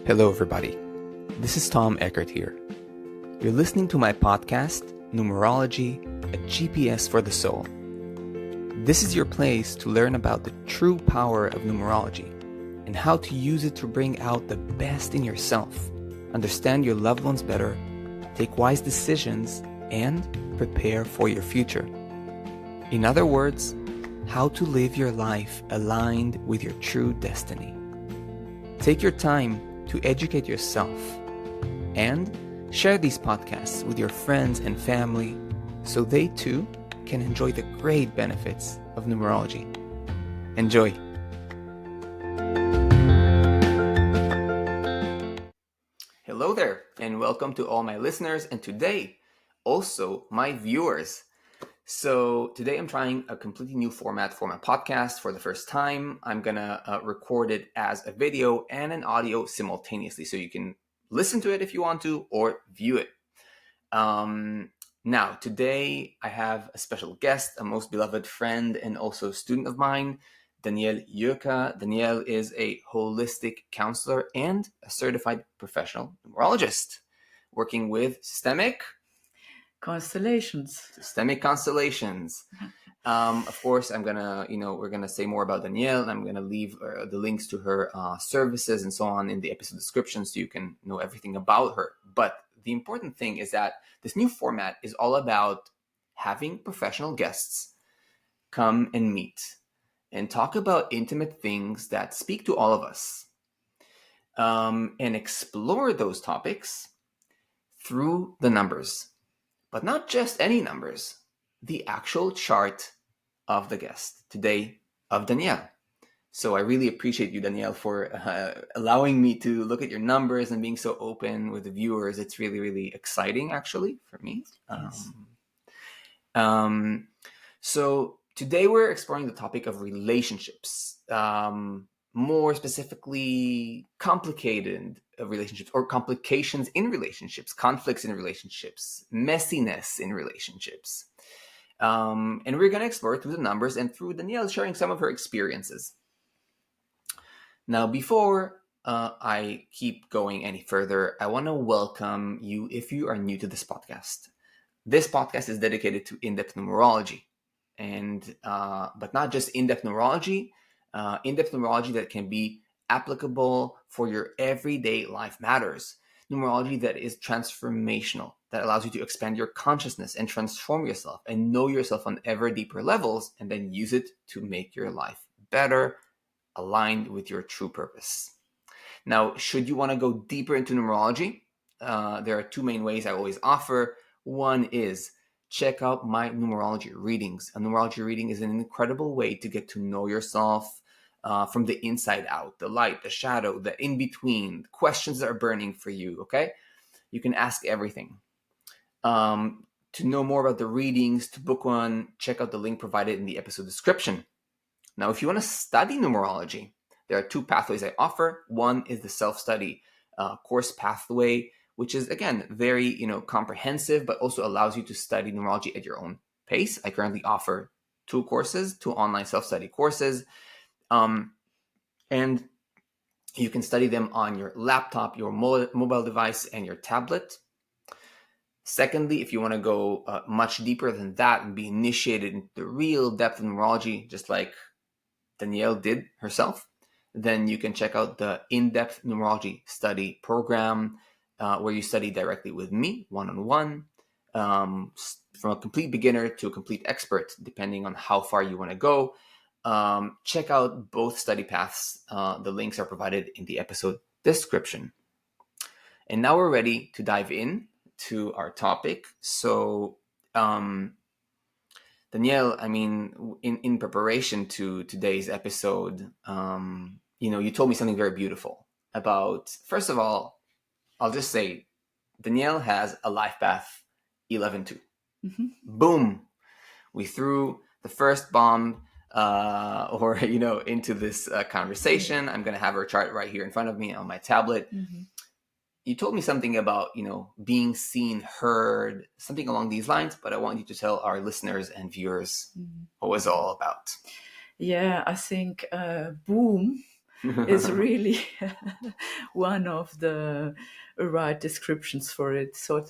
Hello, everybody. This is Tom Eckert here. You're listening to my podcast, Numerology, a GPS for the soul. This is your place to learn about the true power of numerology and how to use it to bring out the best in yourself, understand your loved ones better, take wise decisions, and prepare for your future. In other words, how to live your life aligned with your true destiny. Take your time to educate yourself and share these podcasts with your friends and family so they too can enjoy the great benefits of numerology. Enjoy! Hello there, and welcome to all my listeners, and today also my viewers. So today I'm trying a completely new format for my podcast for the first time. I'm gonna record it as a video and an audio simultaneously, so you can listen to it if you want to, or view it. Now, today I have a special guest, a most beloved friend and also student of mine, Danièle Joecker. Danièle is a holistic counselor and a certified professional numerologist, working with systemic constellations. Of course, I'm gonna, we're gonna say more about Danièle, and I'm gonna leave the links to her services and so on in the episode description, so you can know everything about her. But the important thing is that this new format is all about having professional guests come and meet and talk about intimate things that speak to all of us, and explore those topics through the numbers. But not just any numbers, the actual chart of the guest, today of Danièle. So I really appreciate you, Danièle, for allowing me to look at your numbers and being so open with the viewers. It's really, really exciting, actually, for me. Yes. So today we're exploring the topic of relationships, more specifically complicated relationships or complications in relationships, conflicts in relationships, messiness in relationships. And we're going to explore through the numbers and through Danièle sharing some of her experiences. Now, before I keep going any further, I want to welcome you if you are new to this podcast. This podcast is dedicated to in-depth numerology, and but not just in-depth numerology that can be applicable for your everyday life matters. Numerology that is transformational, that allows you to expand your consciousness and transform yourself and know yourself on ever deeper levels, and then use it to make your life better, aligned with your true purpose. Now, should you want to go deeper into numerology, there are two main ways I always offer. One is check out my numerology readings. A numerology reading is an incredible way to get to know yourself from the inside out, the light, the shadow, the in-between, questions that are burning for you, okay? You can ask everything. To know more about the readings, to book one, check out the link provided in the episode description. Now, if you want to study numerology, there are two pathways I offer. One is the self-study course pathway, which is, again, very comprehensive, but also allows you to study numerology at your own pace. I currently offer two online self-study courses. And you can study them on your laptop, your mobile device, and your tablet. Secondly, if you want to go much deeper than that and be initiated into the real depth of numerology, just like Danièle did herself, then you can check out the in-depth numerology study program, where you study directly with me, one-on-one, from a complete beginner to a complete expert, depending on how far you want to go. Check out both study paths. The links are provided in the episode description. And now we're ready to dive in to our topic. So, Danièle, in preparation to today's episode, you told me something very beautiful about, first of all, I'll just say, Danièle has a life path 11-2. Mm-hmm. Boom! We threw the first bomb into this conversation. I'm going to have her chart right here in front of me on my tablet. Mm-hmm. You told me something about, being seen, heard, something along these lines, but I want you to tell our listeners and viewers what it was all about. Yeah, I think boom is really one of the right descriptions for it. So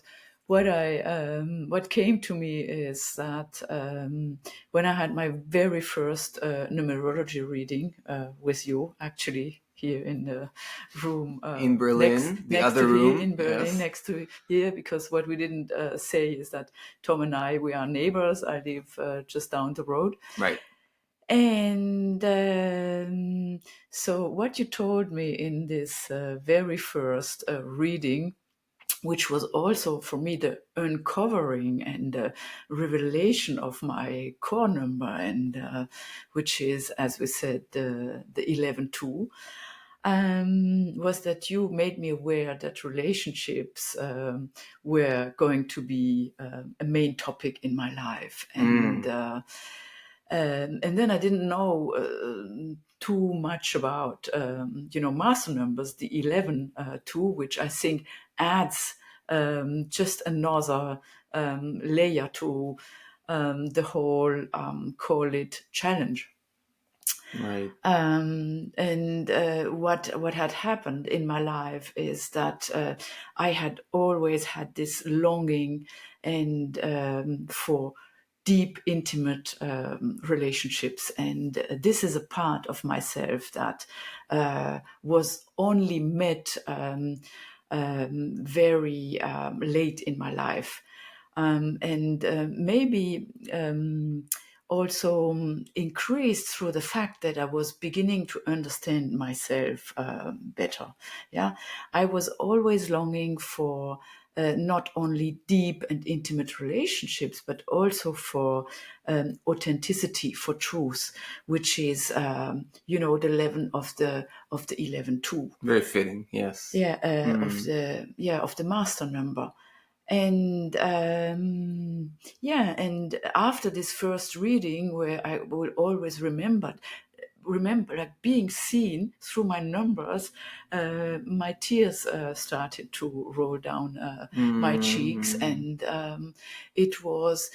what came to me is that when I had my very first numerology reading with you, actually here in the room In Berlin, the next other to here room, in Berlin, yes. next to here, because what we didn't say is that Tom and we are neighbors. I live just down the road. Right. And so what you told me in this very first reading, which was also for me the uncovering and revelation of my core number, and which is, as we said, the 11-2, was that you made me aware that relationships were going to be a main topic in my life. And then I didn't know too much about, master numbers, the 11-2, which I think adds just another layer to the whole, call it, challenge. Right. And what had happened in my life is that I had always had this longing and for deep, intimate relationships, and this is a part of myself that was only met very late in my life, and maybe also increased through the fact that I was beginning to understand myself better. Yeah, I was always longing for not only deep and intimate relationships, but also for authenticity, for truth, which is the 11 of the 11-2. Very fitting, yes. Yeah, of the master number. And and after this first reading, where I will always remember like being seen through my numbers, my tears started to roll down my cheeks, and it was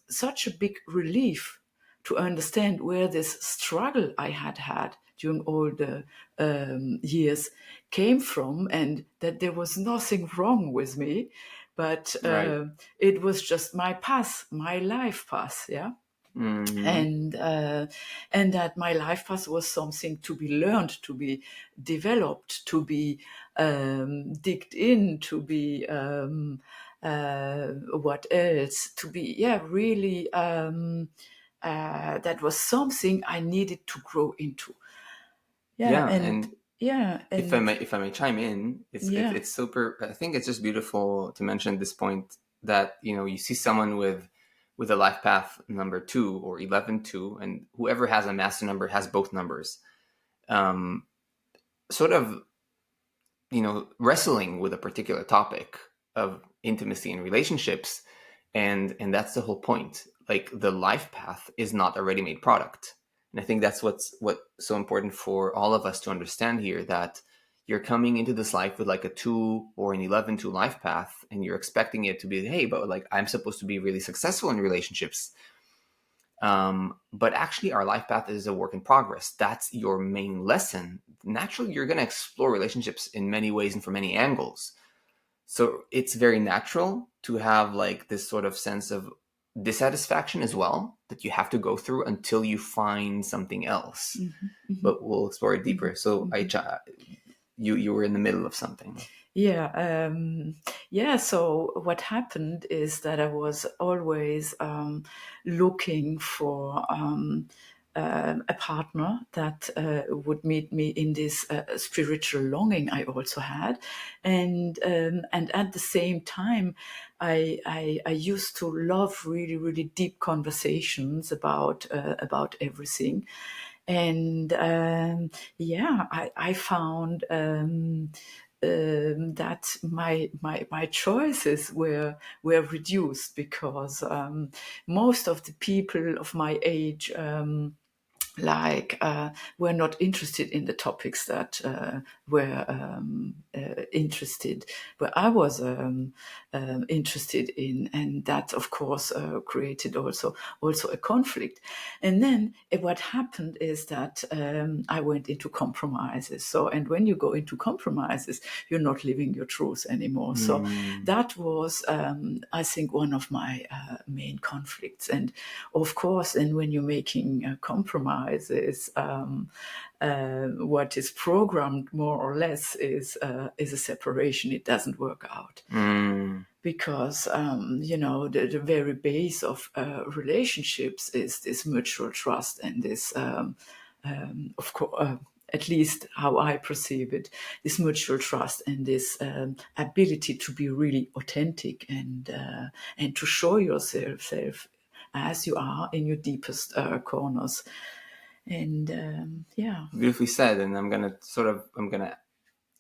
such a big relief to understand where this struggle I had during all the years came from, and that there was nothing wrong with me, but Right. it was just my path, my life path, yeah. And that my life path was something to be learned, to be developed, to be digged in, to be what else, to be really that was something I needed to grow into. Yeah, and if I And may chime in, yeah. it's super. I think it's just beautiful to mention this point that you see someone with a life path number 2 or 11-2, and whoever has a master number has both numbers. Sort of wrestling with a particular topic of intimacy and relationships, and that's the whole point. Like, the life path is not a ready-made product. And I think that's what's so important for all of us to understand here, that you're coming into this life with like a 2 or an 11-2 life path, and you're expecting it to be, hey, but like I'm supposed to be really successful in relationships. But actually, our life path is a work in progress. That's your main lesson. Naturally, you're going to explore relationships in many ways and from many angles. So it's very natural to have like this sort of sense of dissatisfaction as well, that you have to go through until you find something else. But we'll explore it deeper. So you were in the middle of something. So what happened is that I was always looking for a partner that would meet me in this spiritual longing I also had, and at the same time, I used to love really, really deep conversations about everything. And I found that my choices were reduced, because most of the people of my age like were not interested in the topics that were interested, where I was interested in, and that of course created also a conflict. And then what happened is that I went into compromises. So, and when you go into compromises, you're not living your truth anymore. So that was, I think, one of my main conflicts. And of course, and when you're making compromises, what is programmed more or less is a separation. It doesn't work out. Because the very base of relationships is this mutual trust and this of course at least how I perceive it, this mutual trust and this ability to be really authentic and to show yourself as you are in your deepest corners. And yeah. Beautifully said. And I'm gonna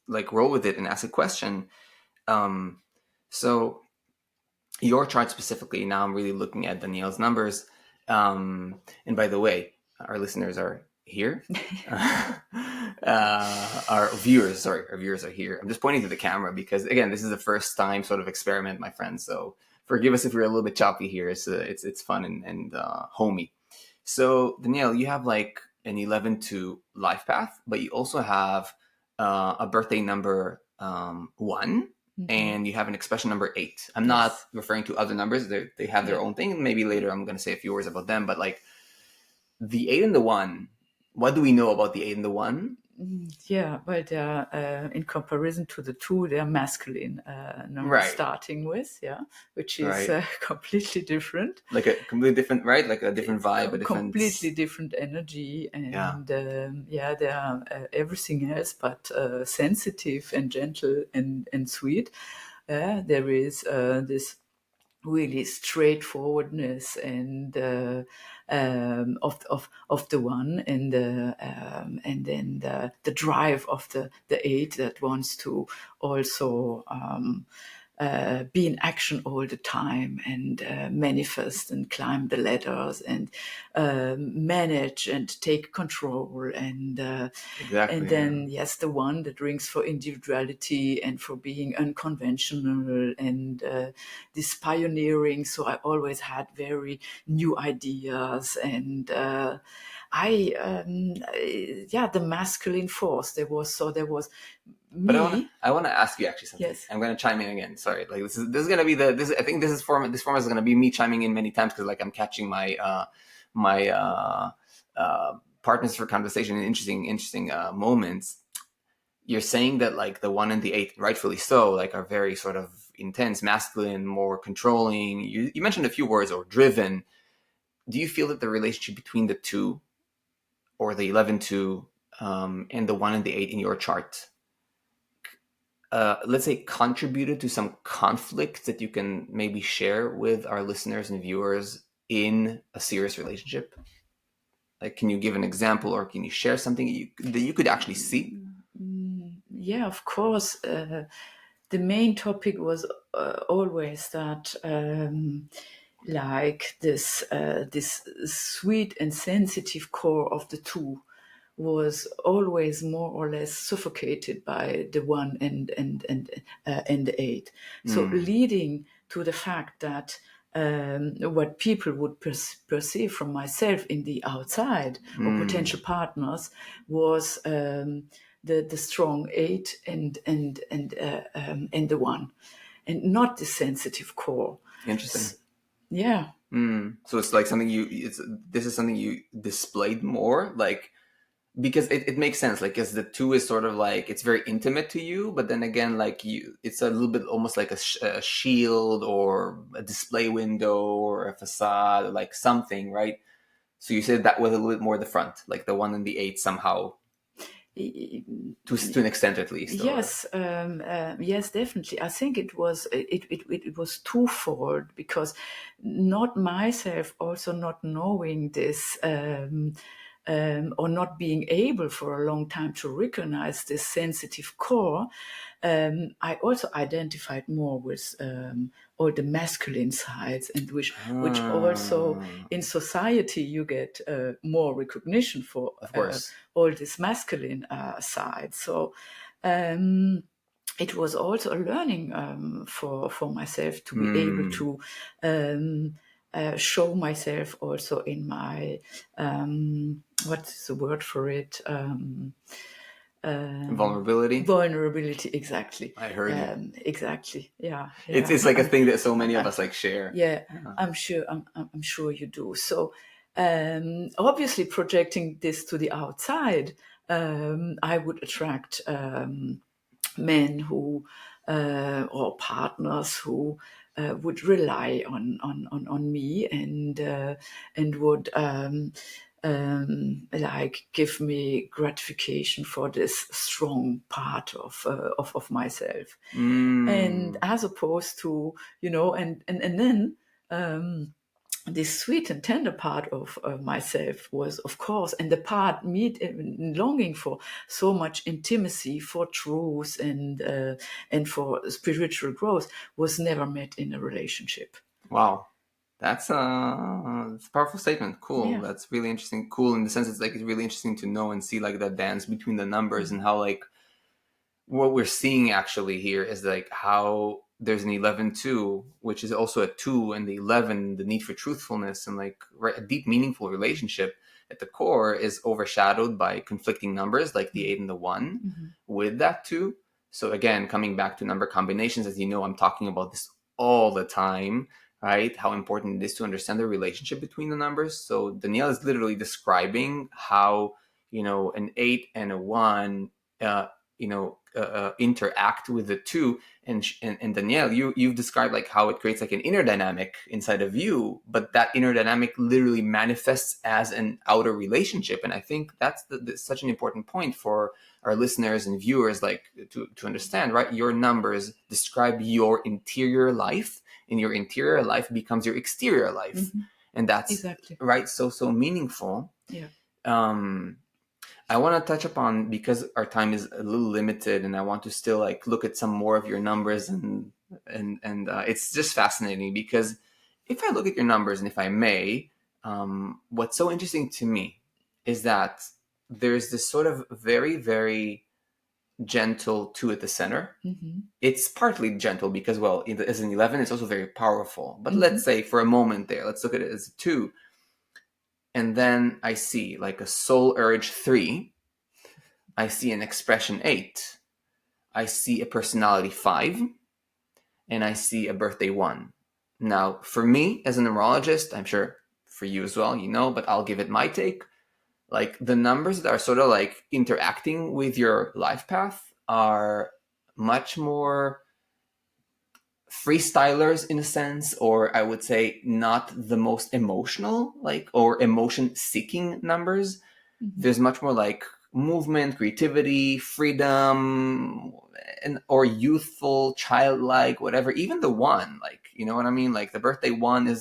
like roll with it and ask a question. So your chart specifically, now I'm really looking at Danielle's numbers. And by the way, our listeners are here. Our viewers are here. I'm just pointing to the camera because, again, this is the first time sort of experiment, my friends. So forgive us if we're a little bit choppy here. It's fun and homey. So Danielle, you have like an 11-2 life path, but you also have a birthday number 1. And you have an expression number 8. I'm not referring to other numbers. They have their own thing. Maybe later I'm going to say a few words about them. But like the 8 and the 1, what do we know about the 8 and the 1? Yeah, well, they're in comparison to the 2, they're masculine numbers starting with, which is completely different. Like a completely different, right? Like a different vibe, a different... completely different energy, and they are everything else but sensitive and gentle and sweet. There is this really straightforwardness and of the 1, and then the drive of the 8 that wants to also be in action all the time and manifest and climb the ladders and manage and take control and and then the 1 that rings for individuality and for being unconventional and this pioneering. So I always had very new ideas and the masculine force. There was me. But I want to ask you actually something. Yes. I'm going to chime in again. Sorry, like this is going to be I think this format is going to be me chiming in many times because like I'm catching my partners for conversation in interesting moments. You're saying that like the 1 and the 8, rightfully so, like are very sort of intense, masculine, more controlling. You mentioned a few words, or driven. Do you feel that the relationship between the 2, or the 11-2, and the 1 and the 8 in your chart, let's say, contributed to some conflict that you can maybe share with our listeners and viewers in a serious relationship? Like, can you give an example, or can you share something that you could actually see? Yeah, of course. The main topic was always that like this sweet and sensitive core of the 2 was always more or less suffocated by the 1 and the 8. So leading to the fact that what people would perceive from myself in the outside or potential partners was the strong 8 and the 1, and not the sensitive core. Interesting. Yeah. So it's like something this is something you displayed more, like, because it makes sense, like, because the 2 is sort of like, it's very intimate to you, but then again, like, it's a little bit almost like a shield or a display window or a facade, or like something, right? So you said that was a little bit more the front, like the 1 and the 8 somehow, to an extent at least. Yes, yes, definitely. I think it was twofold, because not myself also not knowing this or not being able for a long time to recognize this sensitive core, I also identified more with all the masculine sides, and which also in society you get more recognition for Of course. all this masculine side. So it was also a learning for myself to be able to show myself also in my what's the word for it? Vulnerability. Exactly. I heard you. Exactly. Yeah. It's like a thing that so many of us like share. Yeah. I'm sure you do. So obviously projecting this to the outside, I would attract men who or partners who would rely on me and would like give me gratification for this strong part of myself, and as opposed to and then this sweet and tender part of myself was, of course, and the part me longing for so much intimacy, for truth, and for spiritual growth, was never met in a relationship. Wow. That's it's a powerful statement. Cool. Yeah. That's really interesting. Cool in the sense it's like it's really interesting to know and see like that dance between the numbers and how like what we're seeing actually here is like how there's an 11-2, which is also a 2, and the 11, the need for truthfulness and like a deep meaningful relationship at the core is overshadowed by conflicting numbers like the 8 and the 1 with that 2. So again, coming back to number combinations, as you know, I'm talking about this all the time, right? How important it is to understand the relationship between the numbers. So Danièle is literally describing how, an 8 and a 1, interact with the 2, and Danièle, you've described like how it creates like an inner dynamic inside of you, but that inner dynamic literally manifests as an outer relationship. And I think that's such an important point for our listeners and viewers, like to understand, right? Your numbers describe your interior life, and your interior life becomes your exterior life, and that's exactly right. So meaningful. Yeah. I want to touch upon, because our time is a little limited, and I want to still like look at some more of your numbers, and it's just fascinating because if I look at your numbers, and if I may, what's so interesting to me is that there's this sort of very, very gentle 2 at the center. It's partly gentle because, well, as an 11, it's also very powerful. But let's say for a moment there, let's look at it as a 2. And then I see like a soul urge 3. I see an expression 8. I see a personality 5. And I see a birthday 1. Now, for me as a numerologist, I'm sure for you as well, but I'll give it my take. Like the numbers that are sort of like interacting with your life path are much more freestylers in a sense, or I would say not the most emotional, like, or emotion seeking numbers. There's much more like movement, creativity, freedom, or youthful, childlike, whatever. Even the 1, like, you know what I mean? Like the birthday 1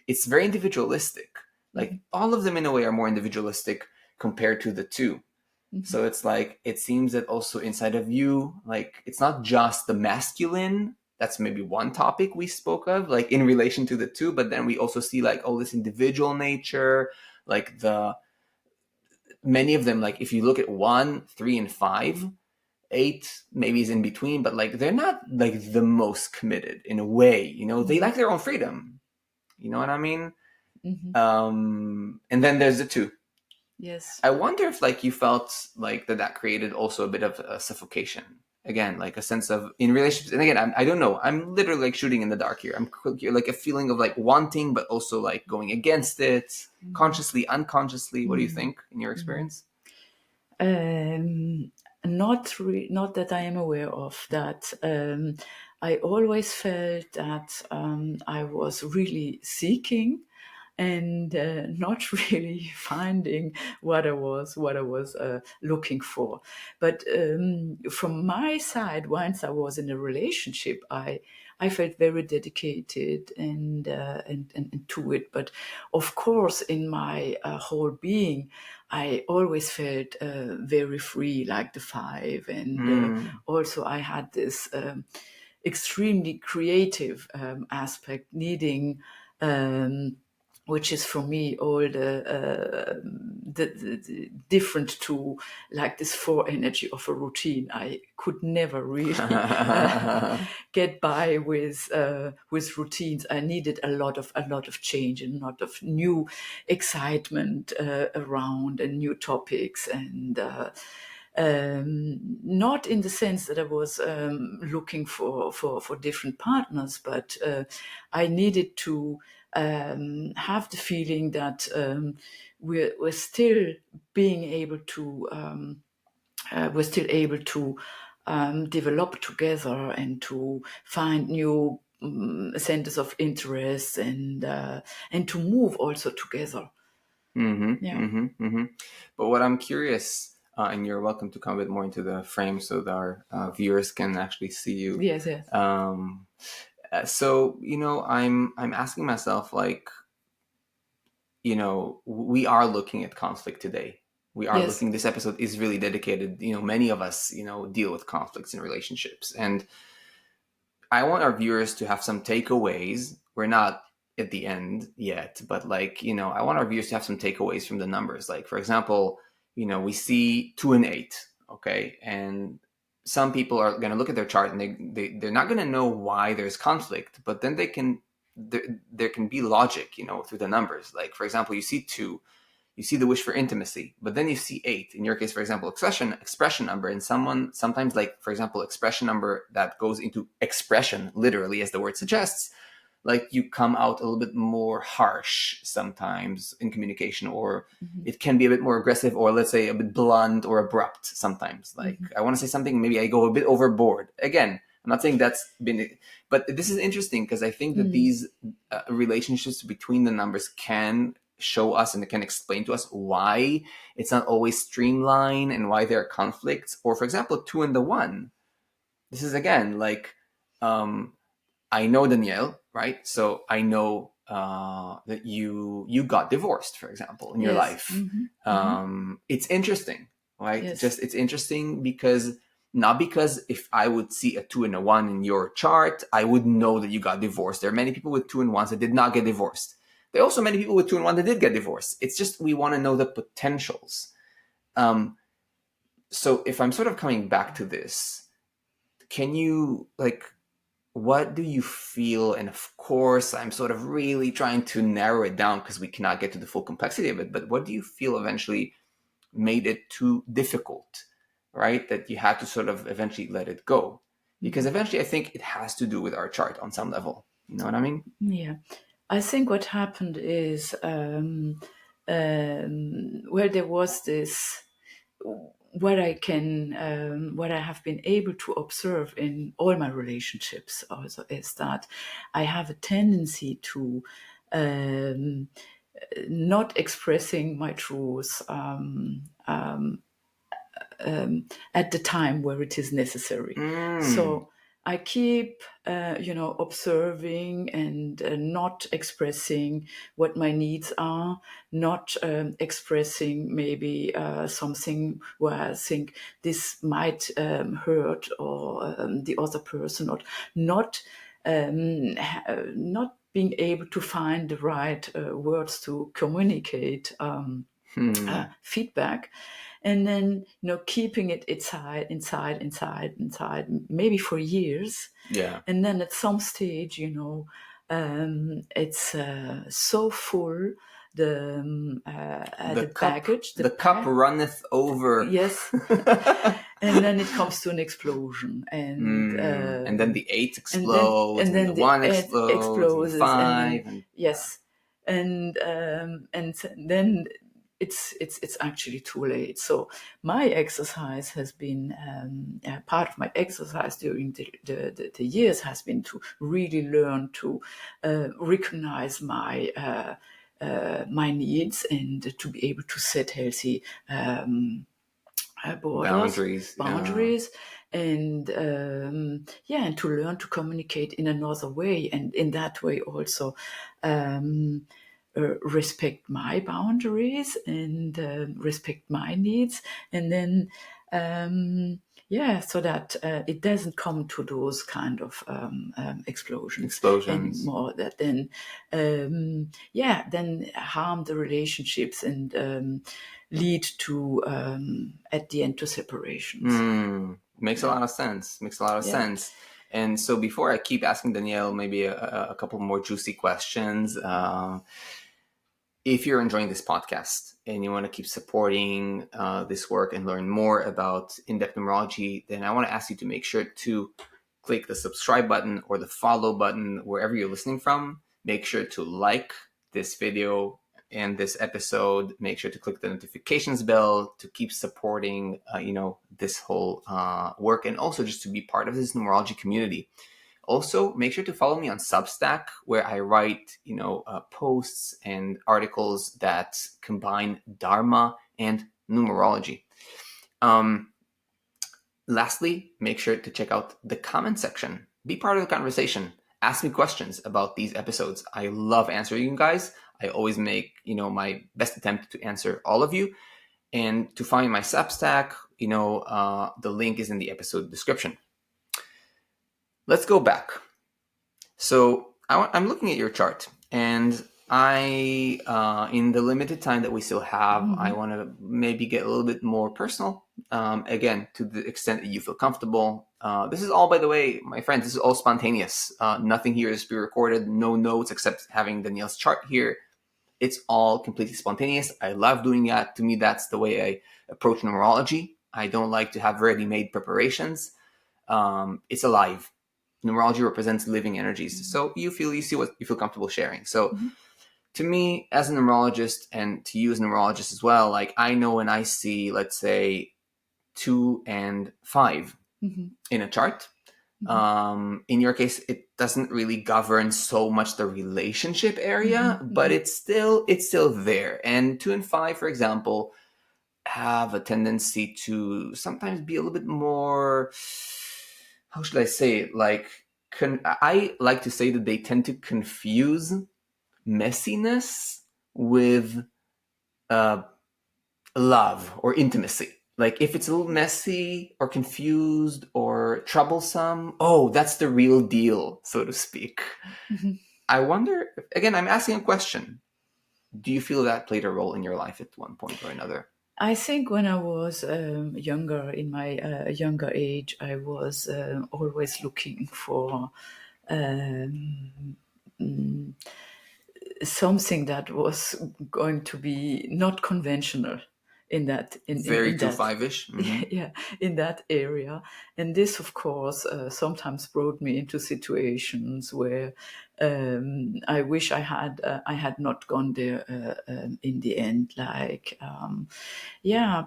it's very individualistic. Like all of them in a way are more individualistic compared to the 2. So it's like, it seems that also inside of you, like it's not just the masculine. That's maybe one topic we spoke of, like in relation to the 2, but then we also see like all this individual nature, like many of them, like if you look at 1, 3, and 5, 8 maybe is in between, but like they're not like the most committed in a way, they like their own freedom. You know what I mean? And then there's the 2. Yes. I wonder if like you felt like that created also a bit of a suffocation. Again, like a sense of in relationships. And again, I don't know. I'm literally like shooting in the dark here. I'm like a feeling of like wanting, but also like going against it, consciously, unconsciously. What do you think in your experience? Not that I am aware of that. I always felt that I was really seeking and not really finding what I was looking for. But from my side, once I was in a relationship, I felt very dedicated and to it. But of course, in my whole being, I always felt very free, like the 5, and also I had this extremely creative aspect, needing, which is for me all the different to like this 4 energy of a routine. I could never really get by with routines. I needed a lot of change and a lot of new excitement around and new topics, and not in the sense that I was looking for different partners, but I needed to have the feeling that we're still being able to develop together and to find new centers of interest, and to move also together. But what I'm curious, and you're welcome to come a bit more into the frame so that our viewers can actually see you. Yes. So, I'm asking myself, like, we are looking at conflict today. We are looking, this episode is really dedicated, many of us, deal with conflicts in relationships. And I want our viewers to have some takeaways. We're not at the end yet, but like, I want our viewers to have some takeaways from the numbers. Like, for example, we see 2 and 8, okay? And some people are going to look at their chart and they're not going to know why there's conflict, but then there can be logic, through the numbers. Like, for example, you see 2, you see the wish for intimacy, but then you see 8. In your case, for example, expression number, and sometimes, like, for example, expression number that goes into expression, literally, as the word suggests, like you come out a little bit more harsh sometimes in communication, or it can be a bit more aggressive, or let's say a bit blunt or abrupt sometimes. Like, I want to say something, maybe I go a bit overboard. Again, I'm not saying that's been, but this is interesting because I think that these relationships between the numbers can show us and it can explain to us why it's not always streamlined and why there are conflicts. Or, for example, 2 and the 1. This is, again, like, I know Danièle, right? So I know that you got divorced, for example, in your life. It's interesting, right? It's interesting because, not because if I would see a 2 and a 1 in your chart, I would know that you got divorced. There are many people with 2 and 1s that did not get divorced. There are also many people with 2 and 1 that did get divorced. It's just, we want to know the potentials. So if I'm sort of coming back to this, can you, like, what do you feel? And of course, I'm sort of really trying to narrow it down because we cannot get to the full complexity of it. But what do you feel eventually made it too difficult, right? That you had to sort of eventually let it go? Because eventually I think it has to do with our chart on some level. You know what I mean? Yeah. I think what happened is, well, there was this, what I have been able to observe in all my relationships also is that I have a tendency to not expressing my truths at the time where it is necessary. So I keep, observing and not expressing what my needs are, not expressing maybe something where I think this might hurt or the other person, or not being able to find the right words to communicate feedback. And then, keeping it inside, maybe for years. Yeah. And then at some stage, it's so full, the baggage. The cup runneth over. Yes. And then it comes to an explosion. And then the 8 explodes, and then the 1 explodes, and 5. Yes. And then it's actually too late. So my exercise has been, part of my exercise during the years has been to really learn to recognize my needs, and to be able to set healthy boundaries, and and to learn to communicate in another way, and in that way also respect my boundaries and respect my needs, and then so that it doesn't come to those kind of explosions anymore, that then then harm the relationships and lead to at the end to separations. Makes a lot of sense. And so before I keep asking Danièle maybe a couple more juicy questions, if you're enjoying this podcast and you want to keep supporting this work and learn more about in-depth numerology, then I want to ask you to make sure to click the subscribe button or the follow button wherever you're listening from. Make sure to like this video and this episode. Make sure to click the notifications bell to keep supporting this whole work, and also just to be part of this numerology community. Also, make sure to follow me on Substack, where I write, posts and articles that combine Dharma and numerology. Lastly, make sure to check out the comment section. Be part of the conversation. Ask me questions about these episodes. I love answering you guys. I always make, my best attempt to answer all of you. And to find my Substack, the link is in the episode description. Let's go back. So I'm looking at your chart, and I, in the limited time that we still have, I want to maybe get a little bit more personal. Again, to the extent that you feel comfortable. This is all, by the way, my friends, this is all spontaneous. Nothing here is pre-recorded, no notes except having Danielle's chart here. It's all completely spontaneous. I love doing that. To me, that's the way I approach numerology. I don't like to have ready-made preparations. It's alive. Numerology represents living energies. So you see what you feel comfortable sharing. So to me, as a numerologist, and to you as a numerologist as well, like I know when I see, let's say, 2 and 5 in a chart. In your case, it doesn't really govern so much the relationship area, but it's still there. And 2 and 5, for example, have a tendency to sometimes be a little bit more, how should I say it? Like, I like to say that they tend to confuse messiness with love or intimacy. Like, if it's a little messy or confused or troublesome, that's the real deal, so to speak. I wonder, again, I'm asking a question. Do you feel that played a role in your life at one point or another? I think when I was younger, in my younger age, I was always looking for something that was going to be not conventional in that very 2-5-ish. In that area. And this, of course, sometimes brought me into situations where I wish I had not gone there in the end, like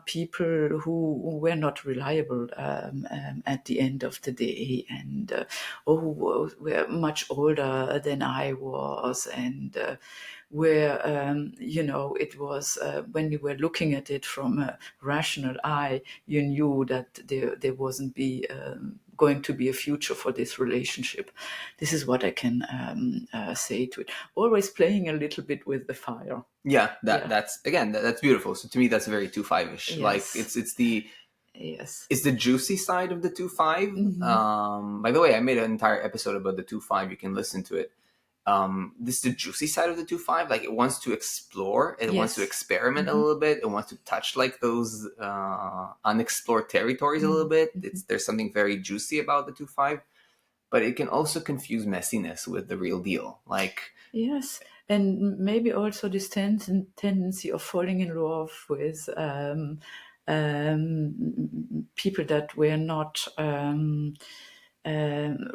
people who were not reliable at the end of the day, and who were much older than I was, and where it was when you were looking at it from a rational eye, you knew that there wasn't going to be a future for this relationship. This is what I can say to it. Always playing a little bit with the fire. That's again, that's beautiful. So to me, that's very 2-5-ish. Yes. Like it's the juicy side of the 2-5. By the way, I made an entire episode about the 2-5. You can listen to it. This is the juicy side of the 2-5. Like, it wants to explore, it wants to experiment a little bit, it wants to touch like those unexplored territories a little bit. There's something very juicy about the 2-5, but it can also confuse messiness with the real deal. Like, yes, and maybe also this tendency of falling in love with people that were not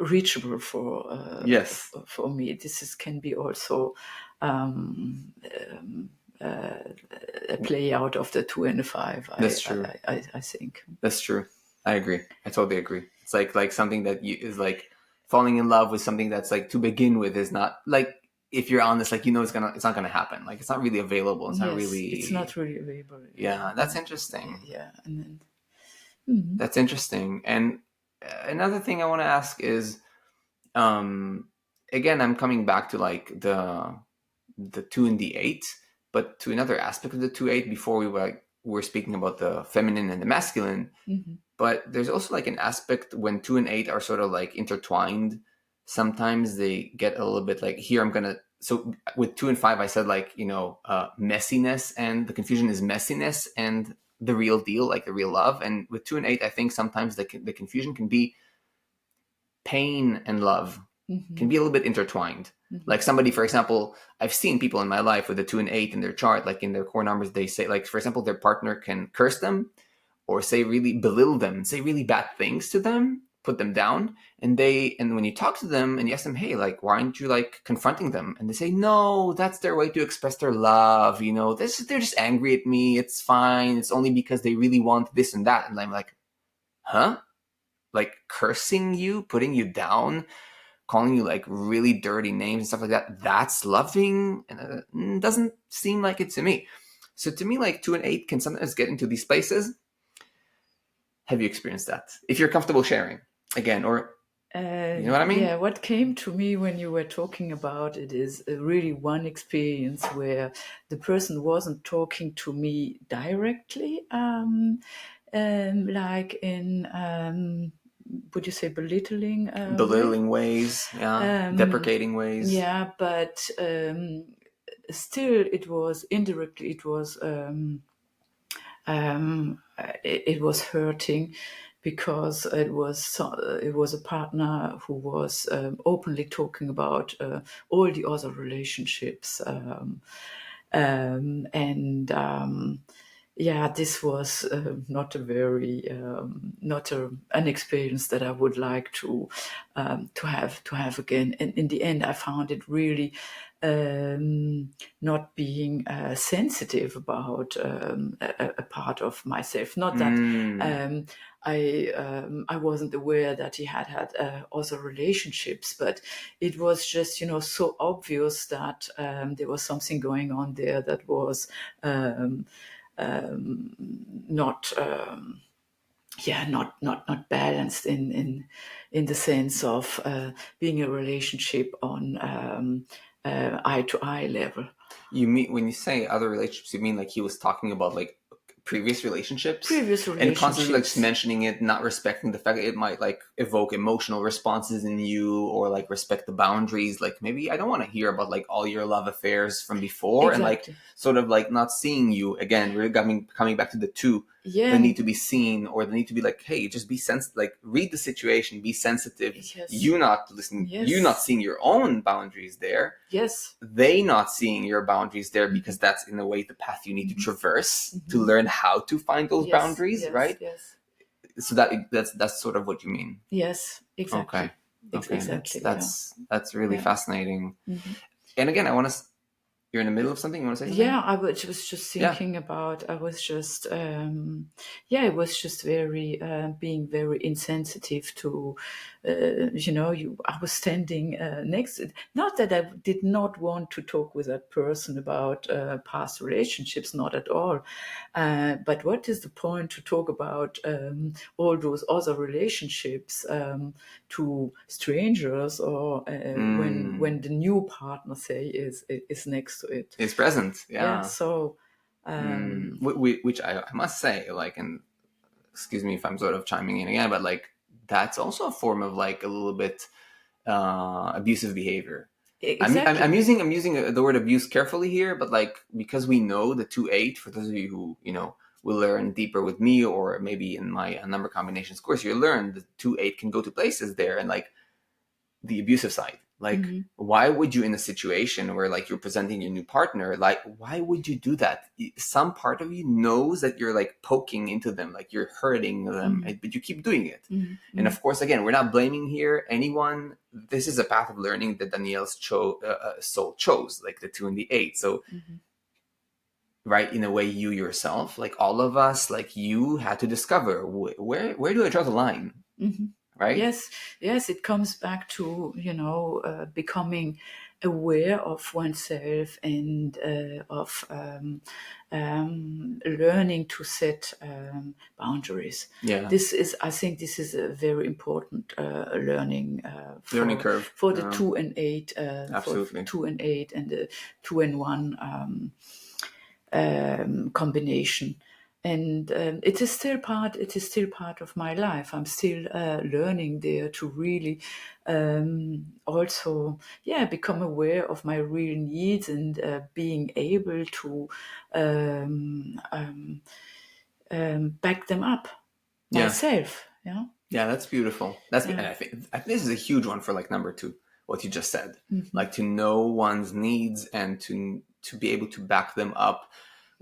reachable for me. This can be also a play out of the 2 and the 5. That's true. I think that's true. I agree. I totally agree. It's like something that is like falling in love with something that's like, to begin with, is not like, if you're honest, like, it's not gonna happen. Like, it's not really available. It's not really available. Yeah, that's interesting. Yeah, and then that's interesting. And another thing I want to ask is, again, I'm coming back to like the the 2 and the 8, but to another aspect of the 2-8 before we're speaking about the feminine and the masculine. Mm-hmm. But there's also like an aspect when 2 and 8 are sort of like intertwined. Sometimes they get a little bit like, here I'm gonna, so with 2 and 5 I said like, messiness, and the confusion is messiness and the real deal, like the real love. And with 2 and 8 I think sometimes the confusion can be pain and love, Mm-hmm. can be a little bit intertwined. Mm-hmm. Like somebody, for example, I've seen people in my life with a 2 and 8 in their chart, like in their core numbers, they say, like, for example, their partner can curse them or say really belittle them, say really bad things to them, put them down. And when you talk to them and you ask them, hey, like, why aren't you like confronting them? And they say, no, that's their way to express their love. They're just angry at me. It's fine. It's only because they really want this and that. And I'm like, huh? Like cursing you, putting you down, calling you like really dirty names and stuff like that, that's loving? And doesn't seem like it to me. So to me, like 2 and 8 can sometimes get into these places. Have you experienced that? If you're comfortable sharing, again, or you know what I mean? Yeah, what came to me when you were talking about it is really one experience where the person wasn't talking to me directly, like in, would you say belittling? Belittling ways, yeah, deprecating ways. Yeah, but still it was indirectly, it was hurting, because it was a partner who was openly talking about all the other relationships, yeah, this was not a very an experience that I would like to have again. And in the end, I found it really not being sensitive about a part of myself. Not that I wasn't aware that he had other relationships, but it was just so obvious that there was something going on there that was not not balanced in the sense of being a relationship on eye to eye level. You mean, when you say other relationships, you mean like he was talking about like previous relationships and constantly like mentioning it, not respecting the fact that it might like evoke emotional responses in you, or like respect the boundaries. Like, maybe I don't want to hear about like all your love affairs from before. Exactly. And like sort of like not seeing you again. We're coming back to the 2, the need to be seen, or the need to be like, hey, just be like read the situation, be sensitive. Yes. You not listening, yes. You not seeing your own boundaries there. Yes. They not seeing your boundaries there, because that's in a way the path you need to traverse to learn how to find those boundaries, right? Yes. So that's sort of what you mean. Yes, exactly. Okay. Exactly. That's really fascinating. Mm-hmm. And again, you're in the middle of something. You want to say something? Yeah, I was just thinking about. I was just, it was just very being very insensitive to, I was standing next to it. Not that I did not want to talk with that person about past relationships, not at all. But what is the point to talk about all those other relationships to strangers, or when the new partner is next to it, is present? Yeah. So which I must say, like, and excuse me if I'm sort of chiming in again, but like that's also a form of like a little bit abusive behavior. Exactly. I'm using the word abuse carefully here, but like, because we know the 2-8, for those of you who will learn deeper with me, or maybe in my number combinations course, you learn the 2-8 can go to places there, and like the abusive side. Like, why would you, in a situation where like you're presenting your new partner, like, why would you do that? Some part of you knows that you're like poking into them, like you're hurting them, but you keep doing it. And of course, again, we're not blaming here anyone. This is a path of learning that Danielle's soul chose, like the 2 and the 8. So, right, in a way, you yourself, like all of us, like you had to discover where do I draw the line? Right? Yes, it comes back to becoming aware of oneself and of learning to set boundaries. Yeah. I think this is a very important learning curve. for the 2 and 8, Absolutely. for 2 and 8 and the 2 and 1 combination. And it is still part of my life. I'm still learning there to really also become aware of my real needs and being able to back them up myself. Yeah, that's beautiful. And I think this is a huge one for like number 2, what you just said. Like to know one's needs and to be able to back them up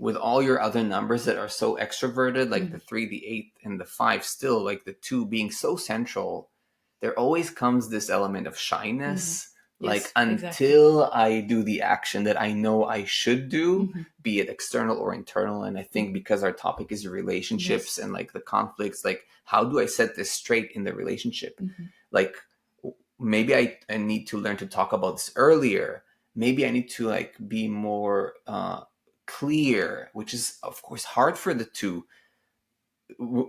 with all your other numbers that are so extroverted, like the 3, the 8, and the 5, still like the 2 being so central. There always comes this element of shyness. Like Yes, until I do the action that I know I should do, be it external or internal. And I think because our topic is relationships and like the conflicts, like how do I set this straight in the relationship? Like maybe I need to learn to talk about this earlier. Maybe I need to like be more clear, which is of course hard for the 2.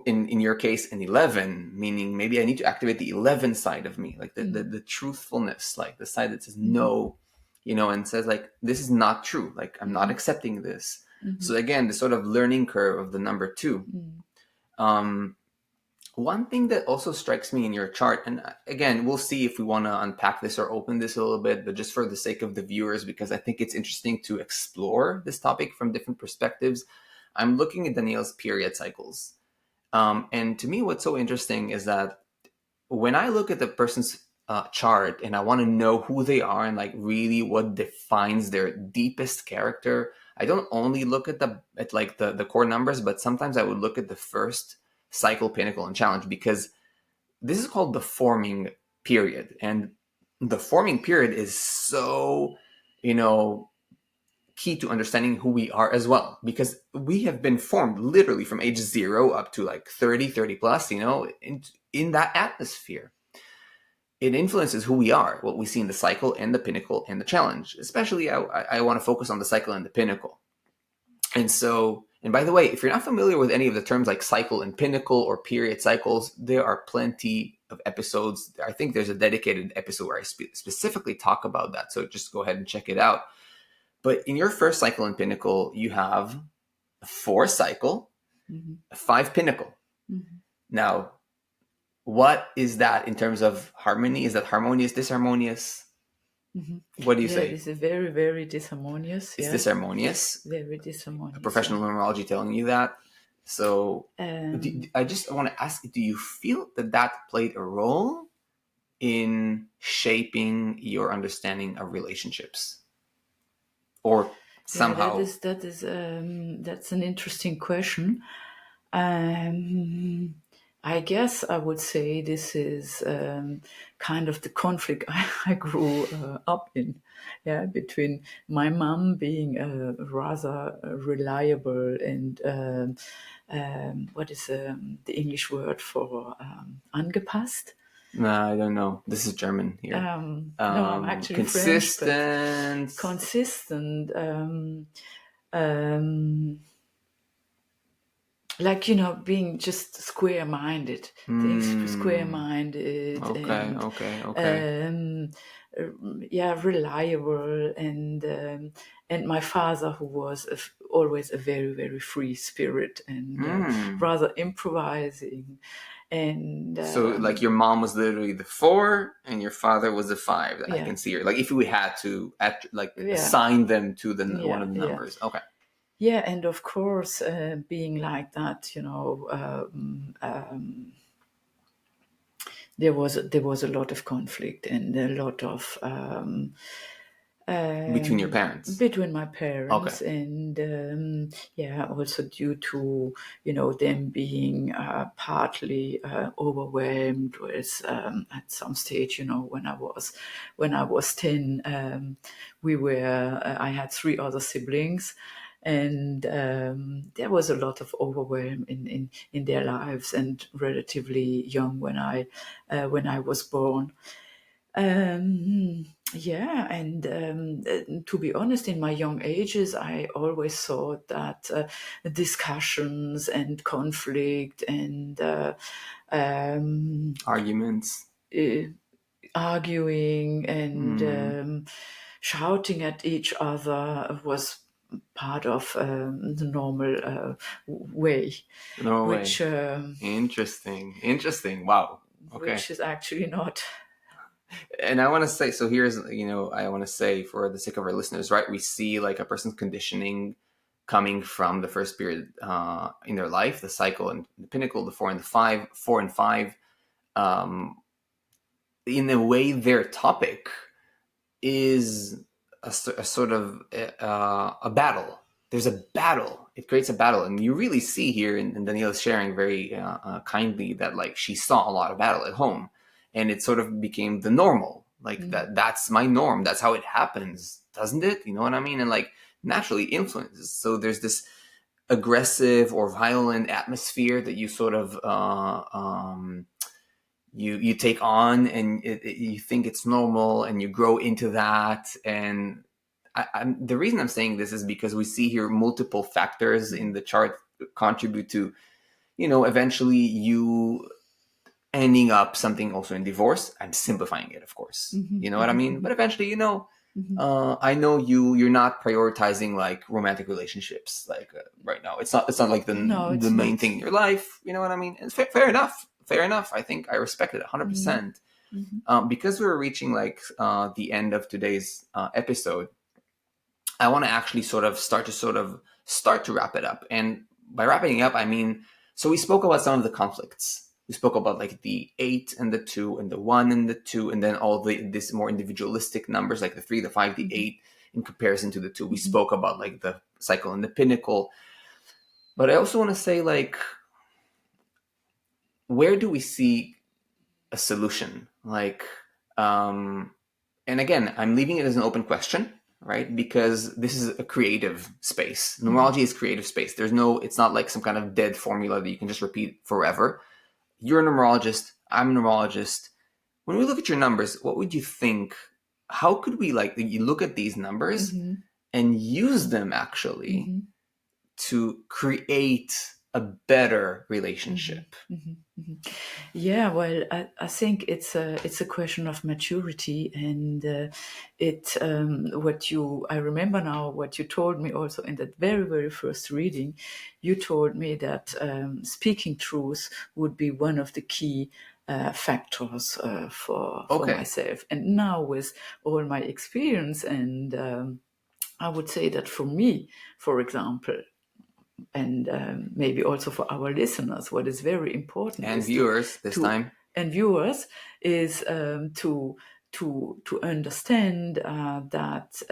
In your case, an 11, meaning maybe I need to activate the 11 side of me, like the truthfulness, like the side that says no, and says like, this is not true. Like, I'm not accepting this. So again, the sort of learning curve of the number 2. One thing that also strikes me in your chart, and again, we'll see if we want to unpack this or open this a little bit, but just for the sake of the viewers, because I think it's interesting to explore this topic from different perspectives. I'm looking at Danielle's period cycles. And to me, what's so interesting is that when I look at the person's chart and I want to know who they are and like really what defines their deepest character, I don't only look at the core numbers, but sometimes I would look at the first cycle, pinnacle, and challenge, because this is called the forming period. And the forming period is so, key to understanding who we are as well, because we have been formed literally from age 0 up to like 30 plus, in that atmosphere. It influences who we are, what we see in the cycle and the pinnacle and the challenge. Especially I want to focus on the cycle and the pinnacle. And by the way, if you're not familiar with any of the terms like cycle and pinnacle or period cycles, there are plenty of episodes. I think there's a dedicated episode where I specifically talk about that. So just go ahead and check it out. But in your first cycle and pinnacle, you have a 4 cycle, a 5 pinnacle. Now, what is that in terms of harmony? Is that harmonious, disharmonious? What do you say? It's very, very disharmonious. It's disharmonious. Very disharmonious. A professional numerology telling you that. So I just want to ask, do you feel that played a role in shaping your understanding of relationships? Or somehow? That's an interesting question. I guess I would say this is kind of the conflict I grew up in, between my mom being rather reliable and what is the English word for angepasst? No, I don't know. This is German here. No, I'm actually consistent. French, consistent. Like, being just square-minded, things square-minded. Okay. Reliable, and my father, who was always a very, very free spirit and rather improvising. And so like your mom was literally the 4 and your father was the 5. I can see her. Like if we had to assign them to one of the numbers. Okay. Yeah, and of course, being like that, there was a lot of conflict and a lot of between your parents, between my parents, okay. And also due to them being partly overwhelmed with at some stage, when I was 10, I had 3 other siblings. And there was a lot of overwhelm in their lives, and relatively young when I was born. Yeah, and to be honest, in my young ages, I always thought that discussions and conflict and Arguments. uh, arguing and Mm, shouting at each other was part of the normal way, no which way. Interesting. Interesting. Wow. Okay. which is actually not. And I want to say, so here's, I want to say for the sake of our listeners, right? We see like a person's conditioning coming from the first period in their life, the cycle and the pinnacle, the four and five. Um, in a way, their topic is a sort of a battle. There's a battle. It creates a battle, and you really see here, and Danielle is sharing very kindly that like she saw a lot of battle at home, and it sort of became the normal. Like that. That's my norm. That's how it happens, doesn't it? You know what I mean? And like naturally influences. So there's this aggressive or violent atmosphere that you sort of you take on, and you think it's normal, and you grow into that. And the reason I'm saying this is because we see here multiple factors in the chart contribute to eventually you ending up something also in divorce. I'm simplifying it, of course. You know what I mean? But eventually, I know you're not prioritizing like romantic relationships like right now. It's not like No, the it's main not. thing in your life. You know what I mean? And fair enough. Fair enough. I think I respect it 100%. Because we're reaching like the end of today's episode, I want to actually start to wrap it up. And by wrapping it up, I mean, so we spoke about some of the conflicts. We spoke about like the 8 and the 2 and the 1 and the 2, and then all this more individualistic numbers like the 3, the 5, the 8 in comparison to the 2. We spoke about like the cycle and the pinnacle. But I also want to say, like, where do we see a solution? Like, and again, I'm leaving it as an open question, right? Because this is a creative space. Numerology is creative space. It's not like some kind of dead formula that you can just repeat forever. You're a numerologist. I'm a numerologist. When we look at your numbers, what would you think? How could we you look at these numbers and use them actually to create a better relationship? Yeah, well, I think it's a question of maturity, and I remember now what you told me also in that very very first reading. You told me that speaking truth would be one of the key factors for Okay. myself, and now with all my experience, and I would say that for me, for example, and maybe also for our listeners, what is very important And is viewers this time. and viewers is to understand that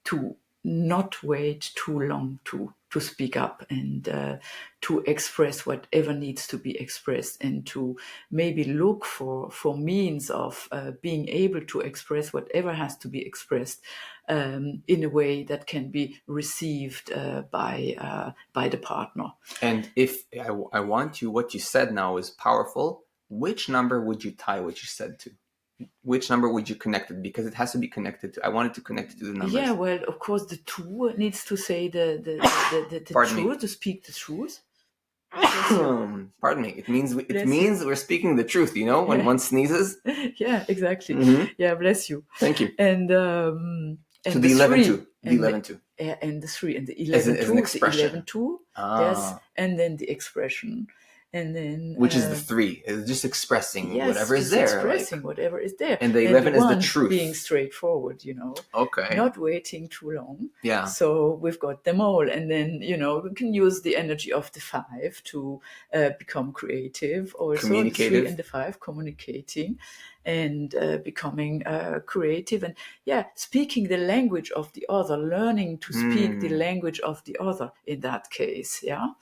to not wait too long to speak up, and to express whatever needs to be expressed, and to maybe look for means of being able to express whatever has to be expressed in a way that can be received by the partner. And if I want you, what you said now is powerful. Which number would you tie what you said to? Which number would you connect it? Because it has to be connected to. I want it to connect it to the numbers. Yeah, well, of course, the two needs to say the truth, to speak the truth. Pardon me. It means we're speaking the truth. You know, when one sneezes. Yeah, exactly. Yeah, bless you. Thank you. And so the 11-2, the 11-2, and the 3 and the 11-2, as an expression. The 11-2, yes, and then the expression. And then which is the 3, is just expressing whatever is there. Expressing whatever is there. And the 11 is the truth. Being straightforward, Okay. Not waiting too long. Yeah. So we've got them all. And then, we can use the energy of the 5 to become creative. Also communicative. The 3 and the 5 communicating and becoming creative. And speaking the language of the other, learning to speak the language of the other in that case. Yeah.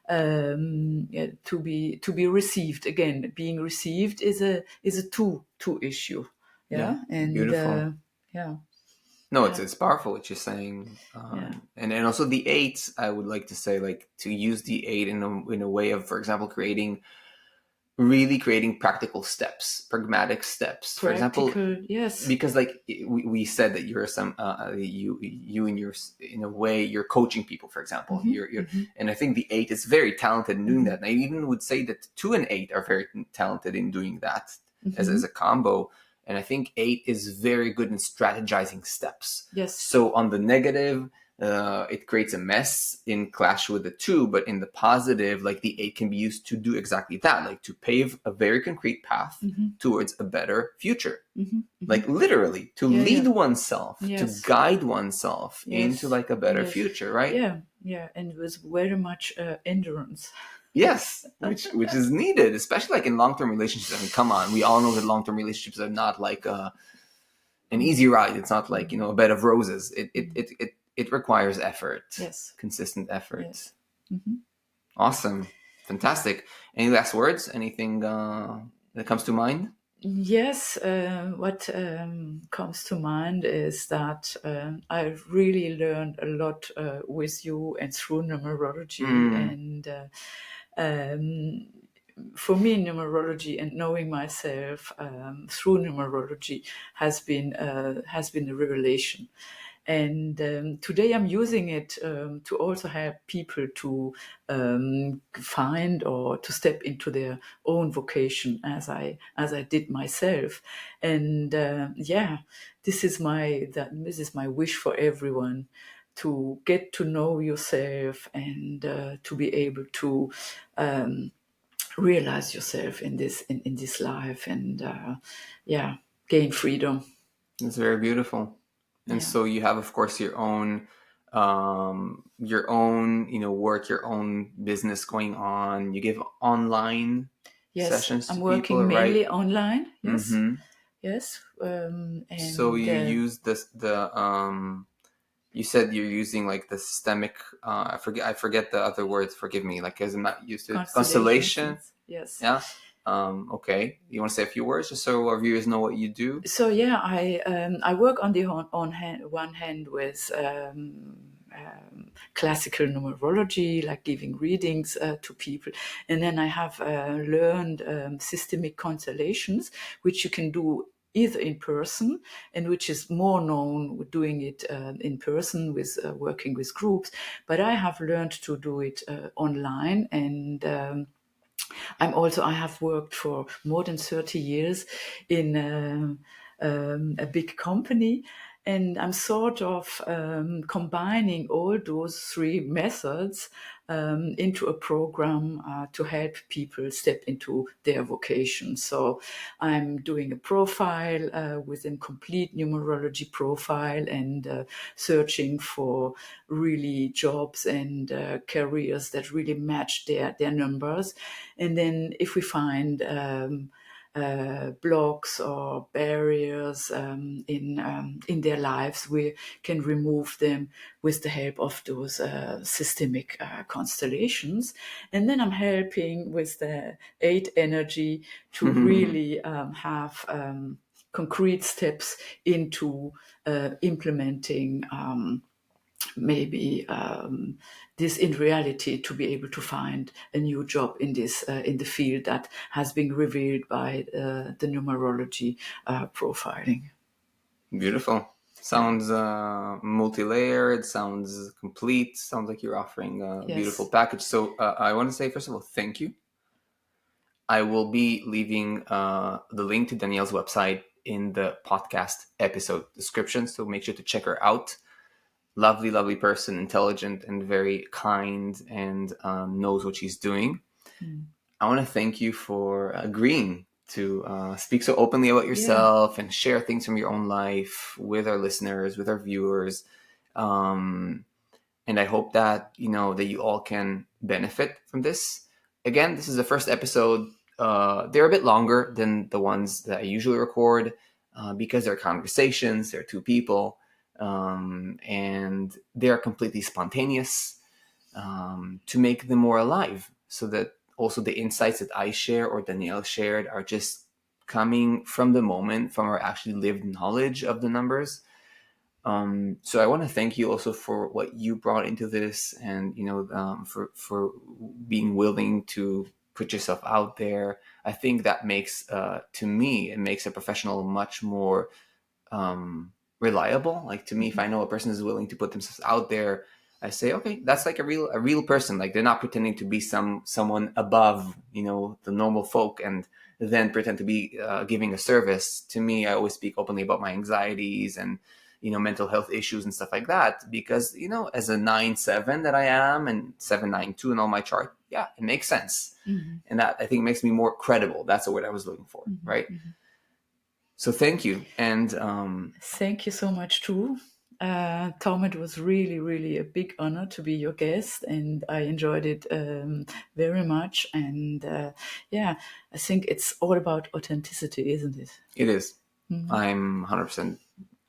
To be received. Again, being received is a two issue. Yeah. And beautiful. No, it's powerful what you're saying. And also the 8, I would like to say, like, to use the 8 in a way of, for example, creating really creating practical steps, pragmatic steps. For example, yes, because like we said that you're you in a way you're coaching people, for example. You're and I think the 8 is very talented in doing that. And I even would say that 2 and 8 are very talented in doing that as a combo. And I think 8 is very good in strategizing steps. Yes. So on the negative, it creates a mess in clash with the 2, but in the positive, like the 8 can be used to do exactly that, like to pave a very concrete path towards a better future. Like literally to lead oneself, to guide oneself into like a better future, right? Yeah, and with very much endurance. Yes, which is needed, especially like in long-term relationships. I mean, come on, we all know that long-term relationships are not like an easy ride. It's not like, a bed of roses. It requires effort. Yes. Consistent effort. Yes. Awesome. Fantastic. Any last words? Anything that comes to mind? Yes, what comes to mind is that I've really learned a lot with you and through numerology. And for me, numerology and knowing myself through numerology has been a revelation. And today I'm using it to also help people to find or to step into their own vocation, as I did myself. And this is my wish for everyone, to get to know yourself and to be able to realize yourself in this life and gain freedom. It's very beautiful. And so you have, of course, your own work, your own business going on. You give online sessions to people, right? I'm working mainly online. Yes. Yes. And so you use you said you're using like the systemic, I forget the other words, forgive me, like as I'm not used to constellation. Yes. Yeah. Okay. You want to say a few words just so our viewers know what you do? So I work on the one hand with classical numerology, like giving readings to people. And then I have learned systemic constellations, which you can do either in person, and which is more known doing it in person with working with groups. But I have learned to do it online, and I have worked for more than 30 years in a big company, and I'm sort of combining all those 3 methods into a program to help people step into their vocation. So I'm doing a profile within complete numerology profile and searching for really jobs and careers that really match their numbers. And then if we find blocks or barriers in their lives, we can remove them with the help of those systemic constellations. And then I'm helping with the 8 energy to really have concrete steps into implementing maybe this in reality, to be able to find a new job in this in the field that has been revealed by the numerology profiling. Beautiful. Sounds multi-layered, sounds complete, sounds like you're offering a beautiful package. So I want to say, first of all, thank you. I will be leaving the link to Danielle's website in the podcast episode description, so make sure to check her out. Lovely, lovely person, intelligent and very kind, and knows what she's doing. I want to thank you for agreeing to speak so openly about yourself and share things from your own life with our listeners, with our viewers. And I hope that, that you all can benefit from this. Again, this is the first episode. They're a bit longer than the ones that I usually record because they're conversations, they're 2 people. And they are completely spontaneous to make them more alive, so that also the insights that I share or Danielle shared are just coming from the moment, from our actually lived knowledge of the numbers. So I want to thank you also for what you brought into this, and for being willing to put yourself out there. I think that makes, to me, it makes a professional much more reliable. Like, to me, if I know a person is willing to put themselves out there, I say, okay, that's like a real person. Like, they're not pretending to be someone above, the normal folk, and then pretend to be giving a service. To me, I always speak openly about my anxieties and mental health issues and stuff like that, because as a 9/7 that I am, and 7/9/2 in all my chart, yeah, it makes sense. And that, I think, makes me more credible. That's the word I was looking for, right? So thank you. And thank you so much too, Tom. It was really, really a big honor to be your guest, and I enjoyed it very much. And I think it's all about authenticity, isn't it? It is. I'm 100%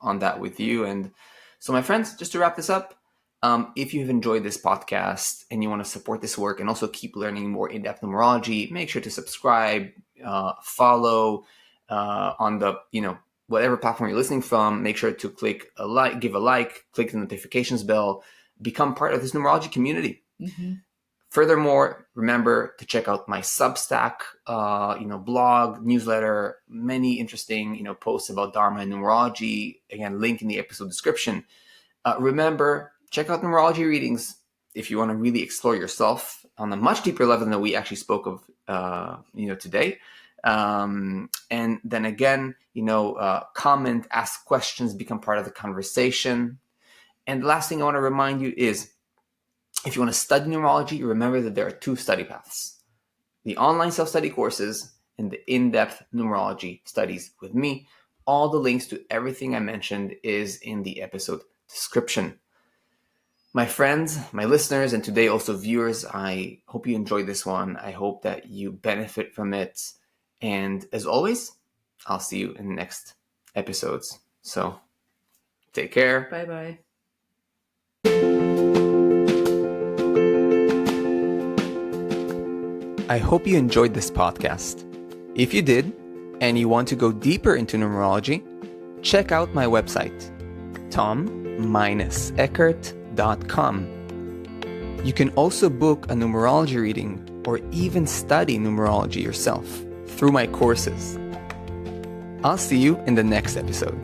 on that with you. And so, my friends, just to wrap this up, if you've enjoyed this podcast and you want to support this work and also keep learning more in-depth numerology, make sure to subscribe, follow on the, whatever platform you're listening from. Make sure to give a like, click the notifications bell, become part of this numerology community. Furthermore, remember to check out my Substack, blog, newsletter, many interesting, posts about Dharma and numerology. Again, link in the episode description. Remember, check out numerology readings if you want to really explore yourself on a much deeper level than we actually spoke of, today. And then again, comment, ask questions, become part of the conversation. And the last thing I want to remind you is, if you want to study numerology, remember that there are two study paths: the online self-study courses and the in-depth numerology studies with me. All the links to everything I mentioned is in the episode description. My friends, my listeners, and today also viewers, I hope you enjoyed this one. I hope that you benefit from it. And as always, I'll see you in the next episodes. So take care. Bye-bye. I hope you enjoyed this podcast. If you did, and you want to go deeper into numerology, check out my website, tom-eckert.com. You can also book a numerology reading or even study numerology yourself through my courses. I'll see you in the next episode.